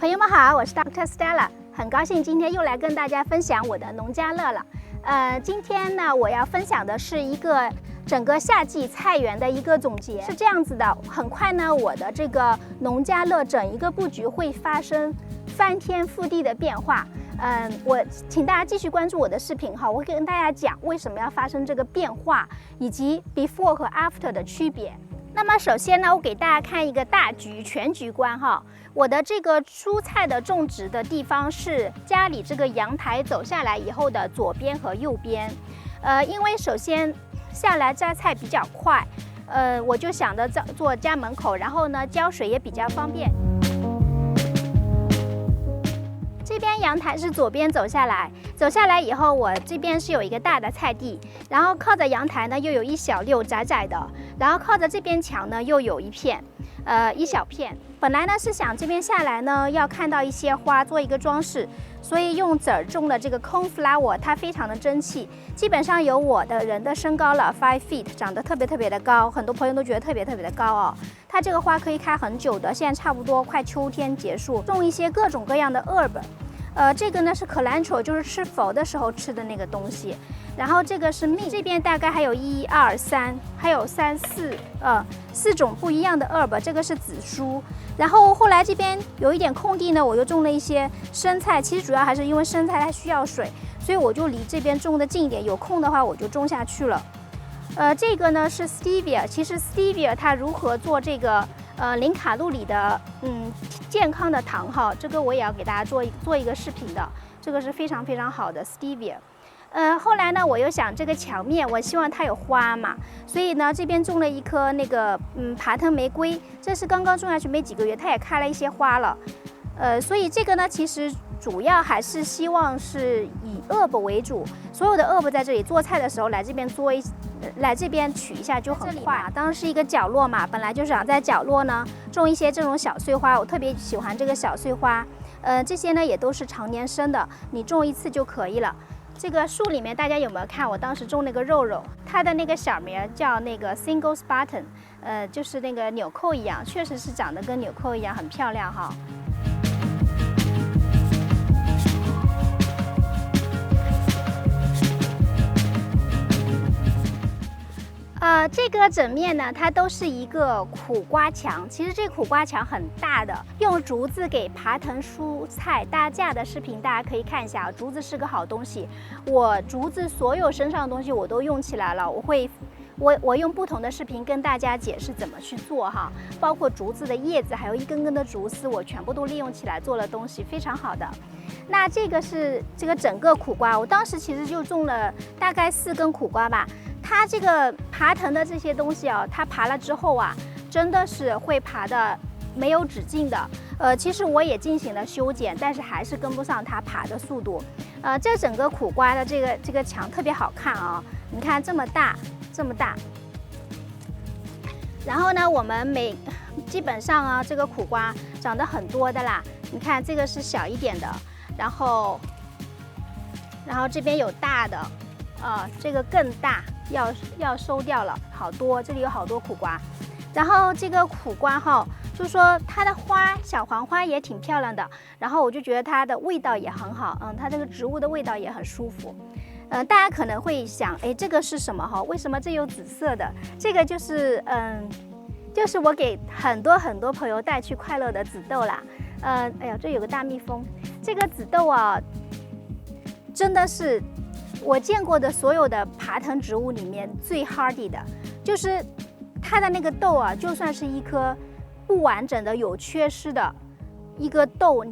朋友们好，我是 Dr. Stella， 很高兴今天又来跟大家分享我的农家乐了。今天呢，我要分享的是一个整个夏季菜园的一个总结，是这样子的。很快呢，我的这个农家乐整一个布局会发生翻天覆地的变化。我请大家继续关注我的视频哈，我会跟大家讲为什么要发生这个变化，以及 before 和 after 的区别。那么首先呢，我给大家看一个大局全局观哈。我的这个蔬菜的种植的地方是家里这个阳台走下来以后的左边和右边。因为首先下来摘菜比较快，我就想着做家门口，然后呢浇水也比较方便。这边阳台是左边走下来以后，我这边是有一个大的菜地，然后靠着阳台呢又有一小溜窄窄的，然后靠着这边墙呢又有一片，一小片。本来呢是想这边下来呢要看到一些花做一个装饰，所以用籽儿种的这个 cornflower， 它非常的争气，基本上有我的人的身高了5 feet， 长得特别的高，很多朋友都觉得特别的高哦。它这个花可以开很久的，现在差不多快秋天结束，种一些各种各样的 herb。这个呢是 cilantro， 就是吃佛的时候吃的那个东西。然后这个是 mint， 这边大概还有1、2、3，还有3、4种不一样的 herb。这个是紫苏。然后后来这边有一点空地呢，我又种了一些生菜。其实主要还是因为生菜它需要水，所以我就离这边种的近一点。有空的话我就种下去了。这个呢是 stevia。其实 stevia 它如何做这个0卡路里的健康的糖哈，这个我也要给大家做一个视频的。这个是非常好的 stevia。后来呢，我又想这个墙面，我希望它有花嘛，所以呢，这边种了一棵那个爬藤玫瑰，这是刚刚种下去没几个月，它也开了一些花了。所以这个呢，其实主要还是希望是以herb为主，所有的herb在这里做菜的时候来这边取一下就很快。当时是一个角落嘛，本来就想在角落呢种一些这种小碎花，我特别喜欢这个小碎花。这些呢也都是常年生的，你种一次就可以了。这个树里面大家有没有看？我当时种那个肉肉，它的那个小名叫那个 single button， 就是那个纽扣一样，确实是长得跟纽扣一样，很漂亮哈。这个整面呢，它都是一个苦瓜墙。其实这苦瓜墙很大的，用竹子给爬藤蔬菜搭架的视频，大家可以看一下。竹子是个好东西，我竹子所有身上的东西我都用起来了。我用不同的视频跟大家解释怎么去做哈，包括竹子的叶子，还有一根根的竹丝，我全部都利用起来做了东西，非常好的。那这个是这个整个苦瓜，我当时其实就种了大概4根苦瓜吧。它这个爬藤的这些东西啊，它爬了之后啊，真的是会爬的没有止境的。其实我也进行了修剪，但是还是跟不上它爬的速度。这整个苦瓜的这个墙特别好看啊，你看这么大。然后呢，我们基本上啊，这个苦瓜长得很多的啦。你看这个是小一点的，然后这边有大的，这个更大，要收掉了，好多，这里有好多苦瓜。然后这个苦瓜哈，就说它的花小黄花也挺漂亮的，然后我就觉得它的味道也很好，它这个植物的味道也很舒服。大家可能会想，哎，这个是什么哈？为什么这有紫色的？这个就是就是我给很多朋友带去快乐的紫豆啦。哎呀，这有个大蜜蜂。这个紫豆啊，真的是我见过的所有的爬藤植物里面最 hardy 的，就是它的那个豆啊，就算是一颗不完整的、有缺失的一个豆，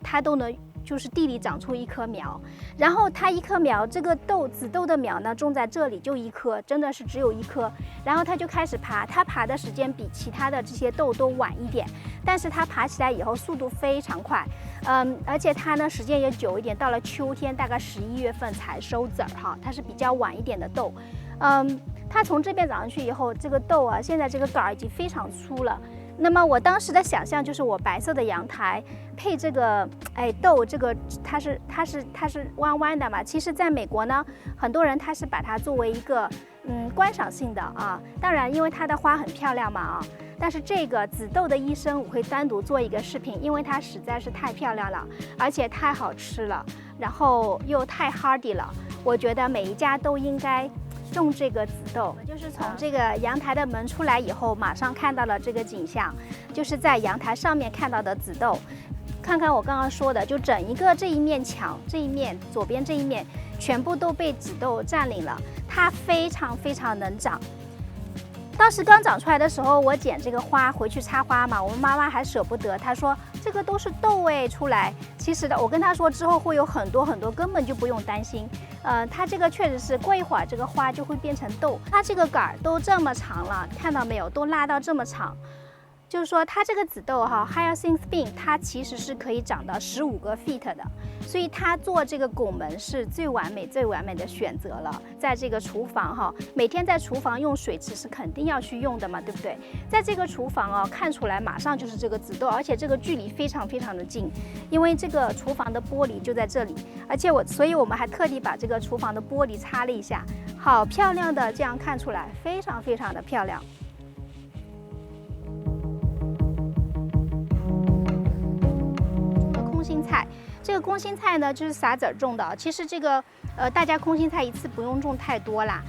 它都能。就是地里长出一棵苗，然后它一棵苗，这个紫豆的苗呢，种在这里就1颗，真的是只有1颗。然后它就开始爬，它爬的时间比其他的这些豆都晚一点，但是它爬起来以后速度非常快，而且它呢时间也久一点，到了秋天大概11月份才收籽儿哈，它是比较晚一点的豆。它从这边长上去以后，这个豆啊，现在这个杆儿已经非常粗了。那么我当时的想象就是我白色的阳台配这个豆，这个它是弯弯的嘛。其实在美国呢，很多人他是把它作为一个观赏性的啊，当然因为它的花很漂亮嘛啊，但是这个紫豆的医生我会单独做一个视频，因为它实在是太漂亮了，而且太好吃了，然后又太 hardy 了。我觉得每一家都应该种这个紫豆。就是从这个阳台的门出来以后，马上看到了这个景象，就是在阳台上面看到的紫豆。看看我刚刚说的，就整一个这一面墙，这一面左边这一面全部都被紫豆占领了，它非常非常能长。当时刚长出来的时候，我捡这个花回去插花嘛，我们妈妈还舍不得，她说这个都是豆哎出来。其实的，我跟她说之后会有很多很多，根本就不用担心。它这个确实是过一会儿这个花就会变成豆，它这个杆儿都这么长了，看到没有，都拉到这么长。就是说，它这个紫豆哈 Hyacinth Bean， 它其实是可以长到15个 feet 的，所以它做这个拱门是最完美的选择了。在这个厨房哈，每天在厨房用水池是肯定要去用的嘛，对不对？在这个厨房哦，看出来马上就是这个紫豆，而且这个距离非常的近，因为这个厨房的玻璃就在这里，而且所以我们还特地把这个厨房的玻璃擦了一下，好漂亮的，这样看出来非常的漂亮。空心菜，这个空心菜呢就是撒籽种的。其实这个大家空心菜一次不用种太多啦。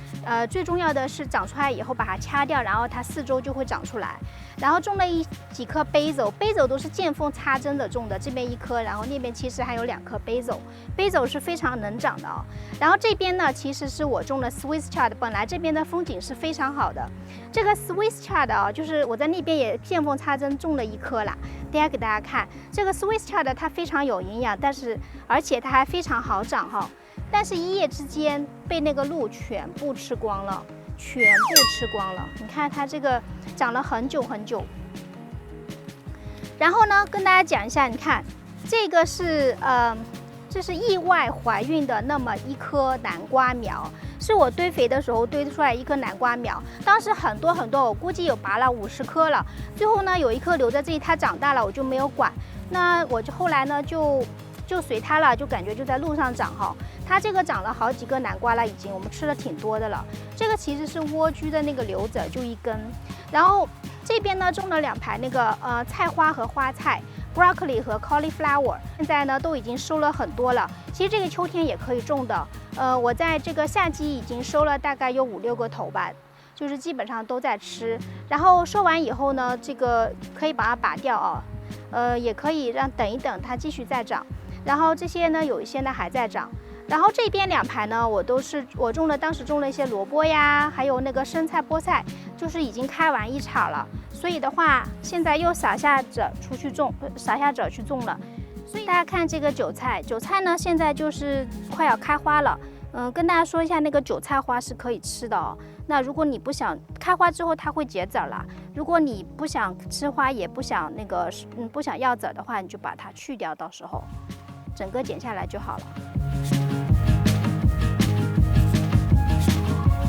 最重要的是长出来以后把它掐掉，然后它4周就会长出来。然后种了几颗 basil 都是见缝插针的种的，这边1颗，然后那边其实还有2颗 basil 是非常能长的哦。然后这边呢其实是我种了 Swiss chard， 本来这边的风景是非常好的。这个 Swiss chard 啊，就是我在那边也见缝插针种了1颗啦。等下给大家看，这个 Swiss chard 它非常有营养，而且它还非常好长哈。但是一夜之间被那个鹿全部吃光了。你看它这个长了很久。然后呢，跟大家讲一下，你看这个是这是意外怀孕的那么1颗南瓜苗，是我堆肥的时候堆出来1颗南瓜苗。当时很多，我估计有拔了50颗了。最后呢，有1颗留在这里，它长大了，我就没有管。那我就后来呢就随它了，就感觉就在路上长哈。它这个长了好几个南瓜了，已经我们吃了挺多的了。这个其实是莴苣的那个瘤子，就1根。然后这边呢种了2排那个菜花和花菜 ，broccoli 和 cauliflower， 现在呢都已经收了很多了。其实这个秋天也可以种的。我在这个夏季已经收了大概有5、6个头吧。就是基本上都在吃。然后收完以后呢，这个可以把它拔掉啊，也可以等一等它继续再长。然后这些呢，有一些呢还在长。然后这边2排呢，我当时种了一些萝卜呀，还有那个生菜、菠菜，就是已经开完1茬了。所以的话，现在又撒下籽去种了。所以大家看这个韭菜呢，现在就是快要开花了。跟大家说一下，那个韭菜花是可以吃的哦。那如果你不想开花之后，它会结籽啦。如果你不想吃花，也不想不想要籽的话，你就把它去掉，到时候整个剪下来就好了。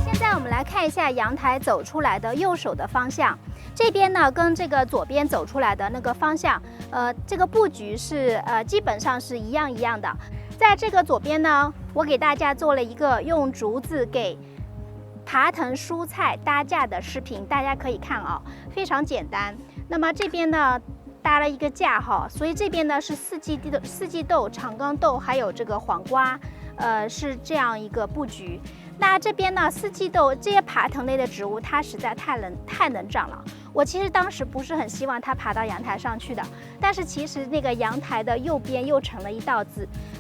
现在我们来看一下阳台走出来的右手的方向，这边呢跟这个左边走出来的那个方向，这个布局是基本上是一样的。在这个左边呢，我给大家做了一个用竹子给爬藤蔬菜搭架的视频，大家可以看啊，非常简单。那么这边呢搭了一个架哈，所以这边呢是四季豆、长冈豆还有这个黄瓜，是这样一个布局。那这边呢，四季豆这些爬藤类的植物，它实在太能长了。我其实当时不是很希望它爬到阳台上去的，但是其实那个阳台的右边又成了一道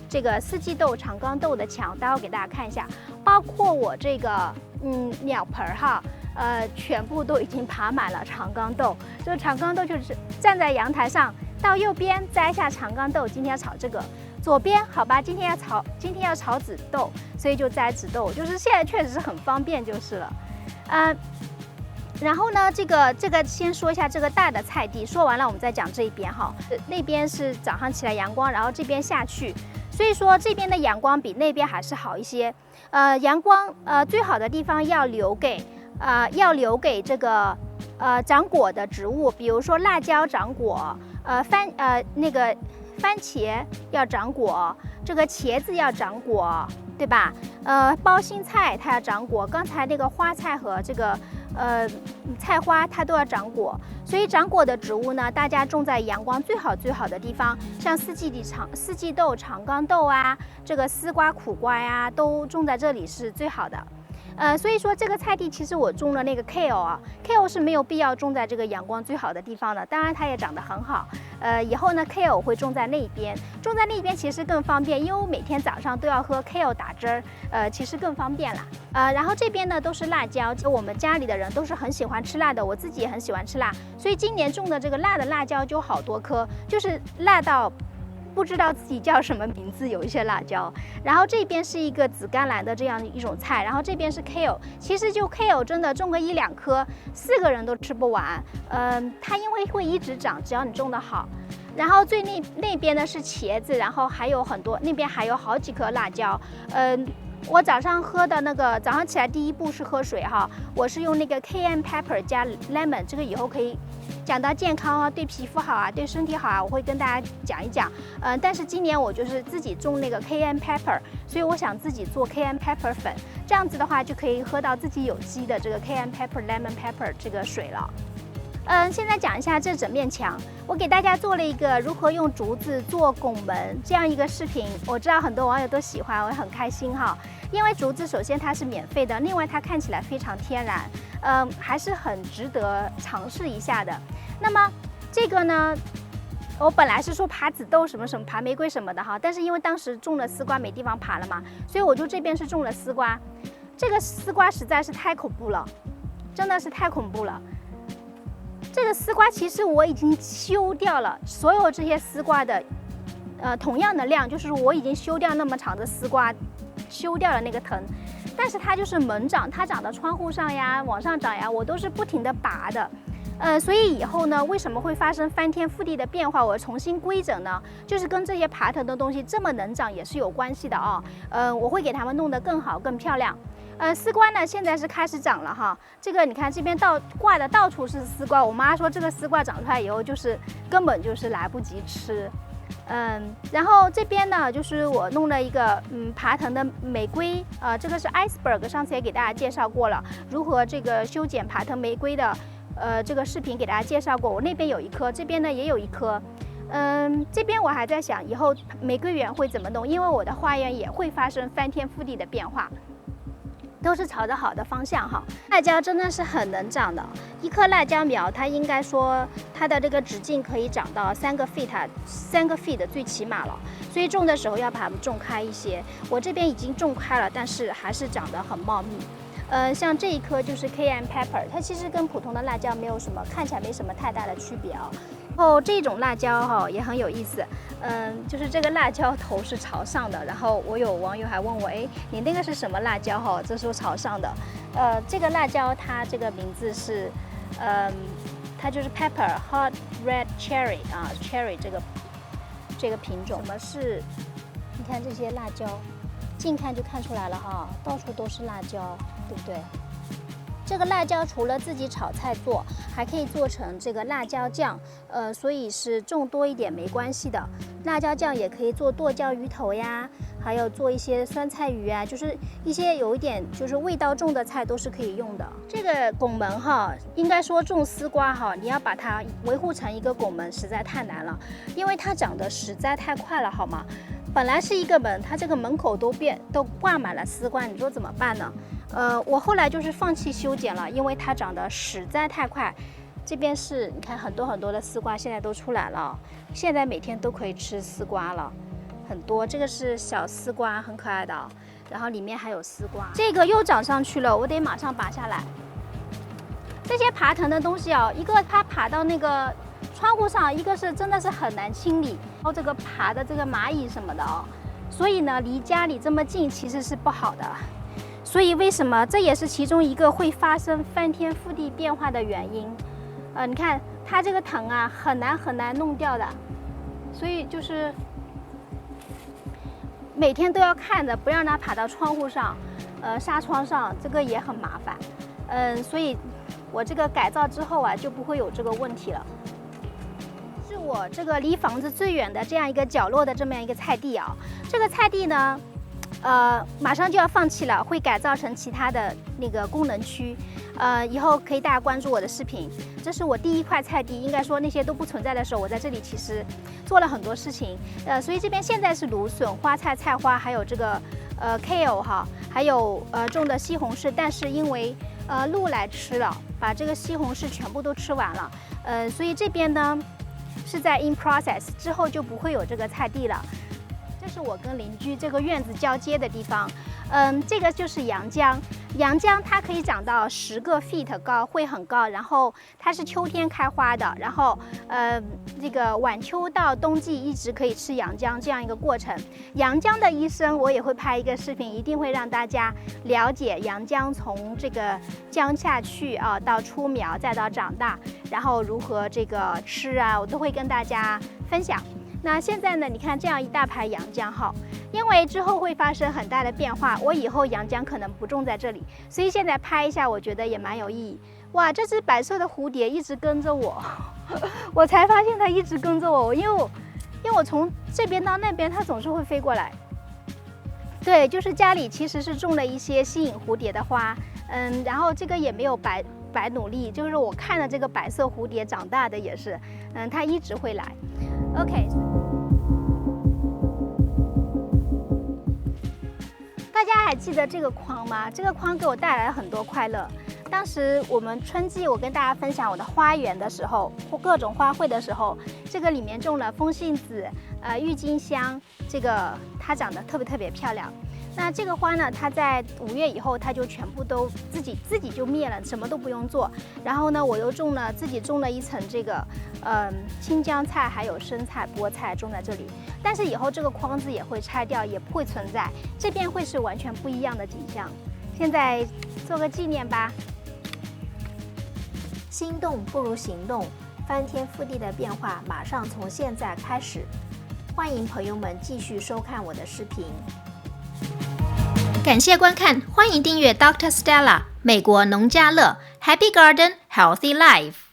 这个四季豆、长冈豆的墙。待会给大家看一下，包括我这个鸟盆哈，全部都已经爬满了长冈豆。这个长冈豆就是站在阳台上，到右边摘下长冈豆，今天要炒这个。左边好吧，今天要炒紫豆，所以就摘紫豆，就是现在确实是很方便就是了，然后呢，这个先说一下这个大的菜地，说完了我们再讲这一边哈。那边是早上起来阳光，然后这边下去，所以说这边的阳光比那边还是好一些。阳光最好的地方要留给这个长果的植物，比如说辣椒长果，番茄要长果，这个茄子要长果，对吧？包心菜它要长果，刚才那个花菜和这个菜花它都要长果，所以长果的植物呢，大家种在阳光最好的地方，像四季豆、长缸豆啊，这个丝瓜、苦瓜呀，都种在这里是最好的。所以说这个菜地其实我种了那个 kale 啊 ，kale 是没有必要种在这个阳光最好的地方的，当然它也长得很好。以后呢 kale 我会种在那边，种在那边其实更方便，因为我每天早上都要喝 kale 打汁儿，其实更方便啦。然后这边呢都是辣椒，我们家里的人都是很喜欢吃辣的，我自己也很喜欢吃辣，所以今年种的这个辣的辣椒就好多颗，就是辣到不知道自己叫什么名字，有一些辣椒。然后这边是一个紫甘蓝的这样一种菜，然后这边是 kale， 其实就 kale 真的种个1、2颗，4个人都吃不完。它因为会一直长，只要你种得好。然后最那边呢是茄子，然后还有很多，那边还有好几颗辣椒。我早上喝的那个，早上起来第一步是喝水哈，我是用那个 cayenne pepper 加 lemon， 这个以后可以讲到健康啊，对皮肤好啊，对身体好啊，我会跟大家讲一讲。但是今年我就是自己种那个 cayenne pepper， 所以我想自己做 cayenne pepper 粉，这样子的话就可以喝到自己有机的这个 cayenne pepper lemon pepper 这个水了。现在讲一下这整面墙，我给大家做了一个如何用竹子做拱门这样一个视频，我知道很多网友都喜欢，我也很开心哈。因为竹子首先它是免费的，另外它看起来非常天然，还是很值得尝试一下的。那么这个呢，我本来是说爬紫豆什么什么，爬玫瑰什么的哈，但是因为当时种了丝瓜没地方爬了嘛，所以我就这边是种了丝瓜。这个丝瓜实在是太恐怖了，真的是太恐怖了。这个丝瓜其实我已经修掉了所有这些丝瓜的，同样的量，就是我已经修掉那么长的丝瓜，修掉了那个藤，但是它就是猛长，它长到窗户上呀，往上长呀，我都是不停的拔的。所以以后呢，为什么会发生翻天覆地的变化？我重新规整呢，就是跟这些爬藤的东西这么能长也是有关系的啊。我会给它们弄得更好、更漂亮。丝瓜呢，现在是开始长了哈。这个你看这边挂的到处是丝瓜，我妈说这个丝瓜长出来以后就是根本就是来不及吃。然后这边呢，就是我弄了一个爬藤的玫瑰，这个是 iceberg， 上次也给大家介绍过了，如何这个修剪爬藤玫瑰的这个视频给大家介绍过。我那边有一颗，这边呢也有一颗。这边我还在想以后玫瑰园会怎么弄，因为我的花园也会发生翻天覆地的变化。都是朝着好的方向哈。辣椒真的是很能长的，一棵辣椒苗它应该说它的这个直径可以长到3个 feet 最起码了，所以种的时候要把它们种开一些。我这边已经种开了，但是还是长得很茂密。像这一颗就是 cayenne pepper， 它其实跟普通的辣椒没有什么，看起来没什么太大的区别啊。然后这种辣椒哈也很有意思，就是这个辣椒头是朝上的，然后我有网友还问我，哎，你那个是什么辣椒哈？这是朝上的，这个辣椒它这个名字是，它就是 pepper hot red cherry 啊 ，cherry 这个品种。什么是？你看这些辣椒，近看就看出来了哈，到处都是辣椒，对不对？这个辣椒除了自己炒菜做，还可以做成这个辣椒酱，所以是种多一点没关系的。辣椒酱也可以做剁椒鱼头呀，还有做一些酸菜鱼啊，就是一些有一点就是味道重的菜都是可以用的。这个拱门哈，应该说种丝瓜哈，你要把它维护成一个拱门实在太难了，因为它长得实在太快了，好吗？本来是一个门，它这个门口都挂满了丝瓜，你说怎么办呢？我后来就是放弃修剪了，因为它长得实在太快。这边是你看很多很多的丝瓜现在都出来了，现在每天都可以吃丝瓜了，很多。这个是小丝瓜，很可爱的，然后里面还有丝瓜。这个又长上去了，我得马上拔下来。这些爬藤的东西啊，一个它爬到那个窗户上，一个是真的是很难清理，然后这个爬的这个蚂蚁什么的哦，所以呢离家里这么近其实是不好的。所以为什么这也是其中一个会发生翻天覆地变化的原因？你看它这个藤啊，很难弄掉的，所以就是每天都要看着，不让它爬到窗户上，纱窗上，这个也很麻烦。所以我这个改造之后啊，就不会有这个问题了。是我这个离房子最远的这样一个角落的这么样一个菜地啊，这个菜地呢，马上就要放弃了，会改造成其他的那个功能区。以后可以大家关注我的视频。这是我第一块菜地，应该说那些都不存在的时候，我在这里其实做了很多事情。所以这边现在是芦笋、花菜、菜花，还有这个kale 哈，还有种的西红柿，但是因为鹿来吃了，把这个西红柿全部都吃完了。所以这边呢是在 in process， 之后就不会有这个菜地了。这是我跟邻居这个院子交接的地方。这个就是洋姜，洋姜它可以长到10个 feet 高，会很高。然后它是秋天开花的，然后这个晚秋到冬季一直可以吃洋姜这样一个过程。洋姜的一生我也会拍一个视频，一定会让大家了解洋姜从这个姜下去啊，到出苗再到长大，然后如何这个吃啊，我都会跟大家分享。那现在呢，你看这样一大排洋姜哈，因为之后会发生很大的变化，我以后洋姜可能不种在这里，所以现在拍一下，我觉得也蛮有意义。哇，这只白色的蝴蝶一直跟着我，我才发现它一直跟着我，因为我从这边到那边，它总是会飞过来。对，就是家里其实是种了一些吸引蝴蝶的花，然后这个也没有白努力，就是我看了这个白色蝴蝶长大的也是，它一直会来。OK。大家还记得这个筐吗？这个筐给我带来了很多快乐。当时我们春季，我跟大家分享我的花园的时候，或各种花卉的时候，这个里面种了风信子、郁金香，这个它长得特别漂亮。那这个花呢，它在5月以后，它就全部都自己就灭了，什么都不用做。然后呢，我又自己种了一层这个青江菜，还有生菜、菠菜种在这里。但是以后这个筐子也会拆掉，也不会存在，这边会是完全不一样的景象。现在做个纪念吧。心动不如行动，翻天覆地的变化马上从现在开始。欢迎朋友们继续收看我的视频。感谢观看，欢迎订阅 Dr. Stella 美国农家乐 Happy Garden Healthy Life。